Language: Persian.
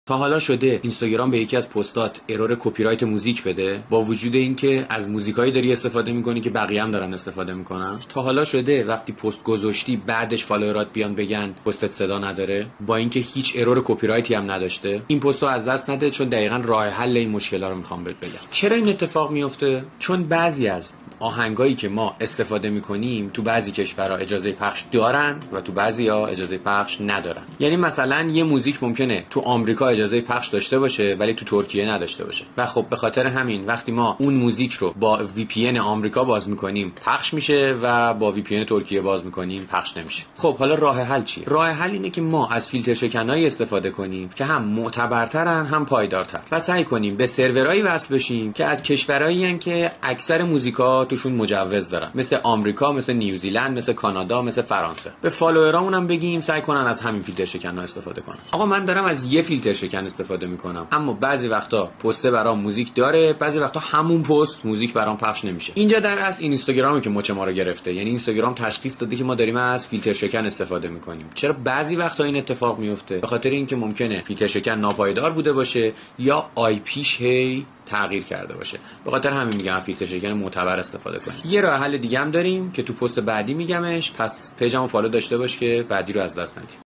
تا حالا شده اینستاگرام به یکی از پستات ارور کپی رایت موزیک بده با وجود اینکه از موزیکایی داری استفاده میکنی که بقیه هم دارن استفاده میکنن؟ تا حالا شده وقتی پست گذاشتی بعدش فالوورات بیان بگن پستت صدا نداره با اینکه هیچ ارور کپی رایتی هم نداشته؟ این پستو از دست نده، چون دقیقاً راه حل این مشکلا رو میخوام بهت بگم. چرا این اتفاق میفته؟ چون بعضی از آهنگایی که ما استفاده میکنیم تو بعضی کشورها اجازه پخش دارن و تو بعضی‌ها اجازه پخش ندارن. یعنی مثلا یه موزیک ممکنه تو آمریکا اجازه پخش داشته باشه ولی تو ترکیه نداشته باشه و خب به خاطر همین وقتی ما اون موزیک رو با وی پی ان آمریکا باز میکنیم پخش میشه و با وی پی ان ترکیه باز میکنیم پخش نمیشه. خب حالا راه حل چیه؟ راه حل اینه که ما از فیلتر شکنایی استفاده کنیم که هم معتبرترن هم پایدارتر و سعی کنیم به سرورایی وصل بشیم که از کشورایی ان که اکثر موزیکا توشون مجوز دارن، مثل آمریکا، مثل نیوزیلند، مثل کانادا، مثل فرانسه. به فالوورامون هم بگیم سعی کنن از همین فیلتر شکن‌ها استفاده کنن. آقا من دارم از یه فیلتر شکن استفاده میکنم اما بعضی وقتا پست برام موزیک داره، بعضی وقتا همون پست موزیک برام پخش نمیشه. اینجا در اصل این اینستاگرامی که مچ ما رو گرفته. یعنی اینستاگرام تشخیص داده که ما داریم از فیلتر شکن استفاده میکنیم. چرا بعضی وقتا این اتفاق میفته؟ به خاطر اینکه ممکنه فیلتر شکن ناپایدار بوده باشه یا آی پیش هی تغییر کرده باشه. به خاطر همین میگم فیلتر شکن معتبر استفاده کنیم. یه راه حل دیگه هم داریم که تو پست بعدی میگمش، پس پیجمو فالو داشته باش که بعدی رو از دست ندی.